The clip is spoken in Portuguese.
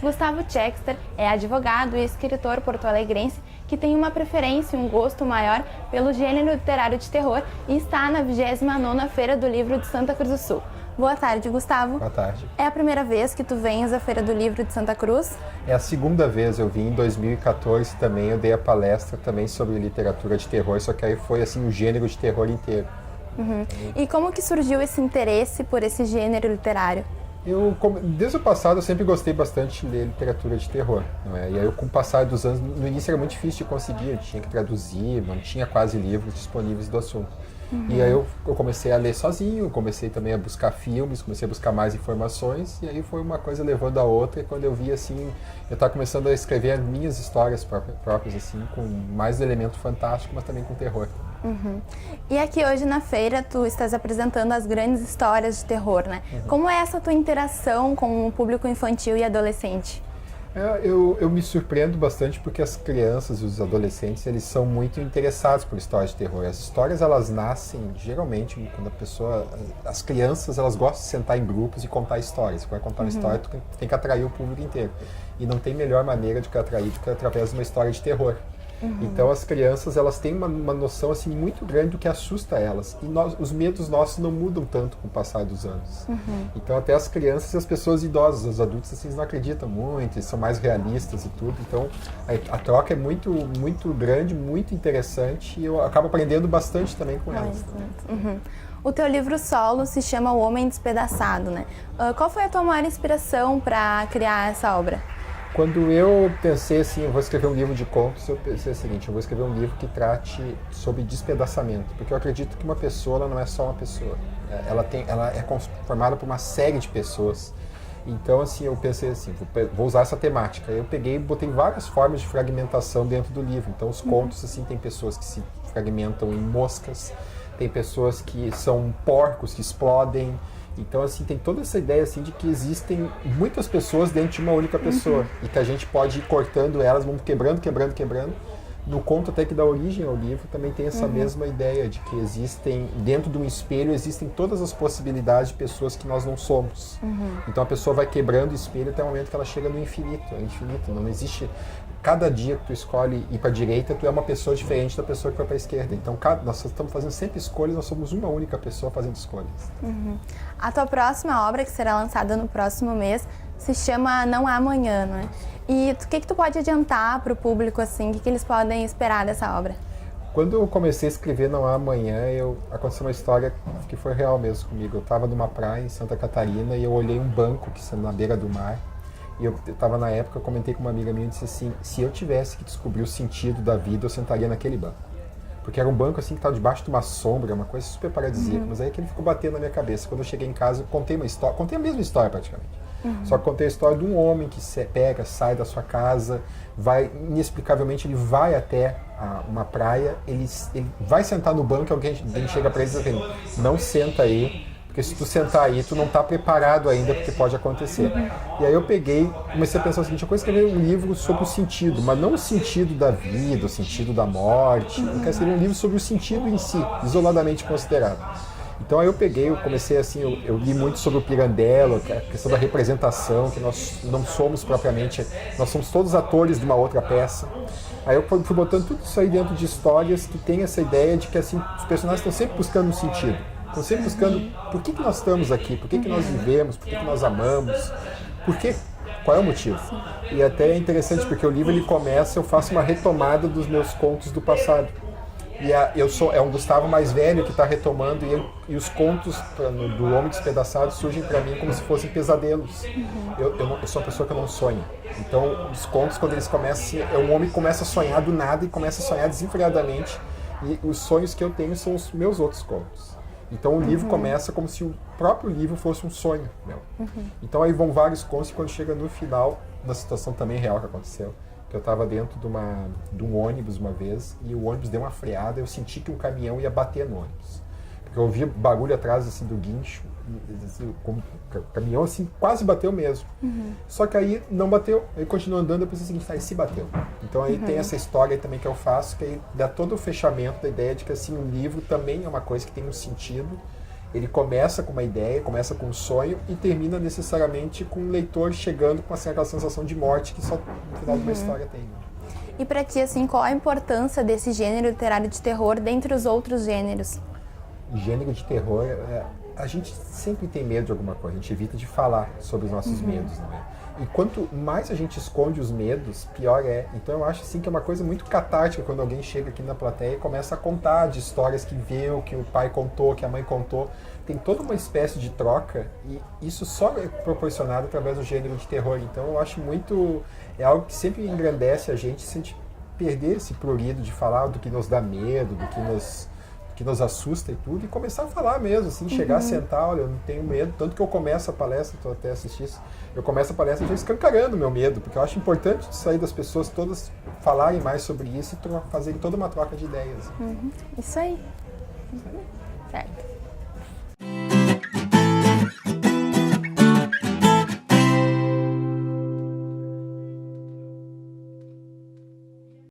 Gustavo Chexter é advogado e escritor porto-alegrense que tem uma preferência e um gosto maior pelo gênero literário de terror e está na 29ª Feira do Livro de Santa Cruz do Sul. Boa tarde, Gustavo. Boa tarde. É a primeira vez que tu vens à Feira do Livro de Santa Cruz? É a segunda vez, eu vim em 2014 também, eu dei a palestra também sobre literatura de terror, só que aí foi assim o gênero de terror inteiro. E como que surgiu esse interesse por esse gênero literário? Desde o passado eu sempre gostei bastante de ler literatura de terror, não é? E aí com o passar dos anos, no início era muito difícil de conseguir, eu tinha que traduzir, não tinha quase livros disponíveis do assunto. E aí eu comecei a ler sozinho, comecei também a buscar filmes, comecei a buscar mais informações, e aí foi uma coisa levando a outra, e quando eu vi assim, eu estava começando a escrever as minhas histórias próprias, assim, com mais elemento fantástico, mas também com terror. E aqui hoje na feira tu estás apresentando as grandes histórias de terror, né? Como é essa tua interação com o público infantil e adolescente? Eu me surpreendo bastante porque as crianças e os adolescentes, eles são muito interessados por histórias de terror. As histórias, elas nascem, geralmente, quando as crianças, elas gostam de sentar em grupos e contar histórias. Quando contar uma história, tu tem que atrair o público inteiro. E não tem melhor maneira de atrair do que através de uma história de terror. Então as crianças, elas têm uma noção assim muito grande do que assusta elas, e os medos nossos não mudam tanto com o passar dos anos. Então até as crianças e as pessoas idosas, os adultos assim, não acreditam muito, eles são mais realistas e tudo. Então a troca é muito, muito grande, muito interessante, e eu acabo aprendendo bastante também com elas. O teu livro solo se chama O Homem Despedaçado, né? Qual foi a tua maior inspiração para criar essa obra? Quando eu pensei assim, eu vou escrever um livro de contos, eu pensei o seguinte, eu vou escrever um livro que trate sobre despedaçamento, porque eu acredito que uma pessoa, ela não é só uma pessoa, ela é formada por uma série de pessoas. Então assim, eu pensei assim, vou usar essa temática. Eu botei várias formas de fragmentação dentro do livro. Então os contos, assim, tem pessoas que se fragmentam em moscas, tem pessoas que são porcos que explodem. Então, assim, tem toda essa ideia, assim, de que existem muitas pessoas dentro de uma única pessoa e que a gente pode ir cortando elas, vamos quebrando. No conto até que dá origem ao livro também tem essa mesma ideia de que existem, dentro de um espelho, existem todas as possibilidades de pessoas que nós não somos. Então a pessoa vai quebrando o espelho até o momento que ela chega no infinito. É infinito, não existe... Cada dia que tu escolhe ir para a direita, tu é uma pessoa diferente da pessoa que vai para a esquerda. Então, nós estamos fazendo sempre escolhas, nós somos uma única pessoa fazendo escolhas. A tua próxima obra, que será lançada no próximo mês, se chama Não Há Amanhã, não é? E o que tu pode adiantar para o público, assim, o que eles podem esperar dessa obra? Quando eu comecei a escrever Não Há Amanhã, aconteceu uma história que foi real mesmo comigo. Eu estava numa praia em Santa Catarina e eu olhei um banco que está na beira do mar. E eu estava na época, eu comentei com uma amiga minha e disse assim, se eu tivesse que descobrir o sentido da vida, eu sentaria naquele banco. Porque era um banco assim que estava debaixo de uma sombra, uma coisa super paradisíaca, mas aí que ele ficou batendo na minha cabeça. Quando eu cheguei em casa, eu contei uma história, contei a mesma história praticamente. Só que contei a história de um homem que sai da sua casa, inexplicavelmente ele vai até uma praia, ele vai sentar no banco e alguém chega para ele e diz assim, não senta aí, porque se tu sentar aí, tu não está preparado ainda porque pode acontecer. E aí eu comecei a pensar o seguinte, eu vou escrever um livro sobre o sentido, mas não o sentido da vida, o sentido da morte, eu quero escrever um livro sobre o sentido em si, isoladamente considerado. Então aí eu comecei assim, eu li muito sobre o Pirandello, a questão da representação, que nós não somos propriamente, nós somos todos atores de uma outra peça. Aí eu fui botando tudo isso aí dentro de histórias que tem essa ideia de que assim, os personagens estão sempre buscando um sentido. Estão sempre buscando por que nós estamos aqui, por que nós vivemos, por que nós amamos, qual é o motivo. E até é interessante porque o livro ele começa, eu faço uma retomada dos meus contos do passado. E é um Gustavo mais velho que está retomando e os contos do Homem Despedaçado surgem para mim como se fossem pesadelos. Eu sou uma pessoa que eu não sonho. Então os contos, quando eles começam, um homem começa a sonhar do nada e começa a sonhar desenfreadamente. E os sonhos que eu tenho são os meus outros contos. Então o livro começa como se o próprio livro fosse um sonho meu. Então aí vão vários contos e quando chega no final, uma situação também real que aconteceu, que eu estava dentro de um ônibus uma vez e o ônibus deu uma freada, eu senti que um caminhão ia bater no ônibus. Porque eu ouvi barulho atrás assim, do guincho, assim, o caminhão assim, quase bateu mesmo. Só que aí não bateu, aí continuou andando, eu pensei o seguinte, e se bateu. Então aí tem essa história aí também que eu faço, que aí dá todo o fechamento da ideia de que assim, um livro também é uma coisa que tem um sentido Ele começa com uma ideia, começa com um sonho e termina necessariamente com o leitor chegando com aquela sensação de morte que só no final de uma história tem. E pra ti, assim, qual a importância desse gênero literário de terror dentre os outros gêneros? Gênero de terror, a gente sempre tem medo de alguma coisa, a gente evita de falar sobre os nossos medos, não é? E quanto mais a gente esconde os medos, pior é. Então eu acho assim que é uma coisa muito catártica quando alguém chega aqui na plateia e começa a contar de histórias que viu, que o pai contou, que a mãe contou. Tem toda uma espécie de troca e isso só é proporcionado através do gênero de terror. Então eu acho muito... é algo que sempre engrandece a gente se a gente perder esse prurido de falar do que nos dá medo, do que nos assusta e tudo, e começar a falar mesmo, assim, chegar a sentar, olha, eu não tenho medo, tanto que eu começo a palestra, tu até assistisse, eu começo a palestra já escancarando o meu medo, porque eu acho importante sair das pessoas todas falarem mais sobre isso e fazerem toda uma troca de ideias. Isso aí. Certo.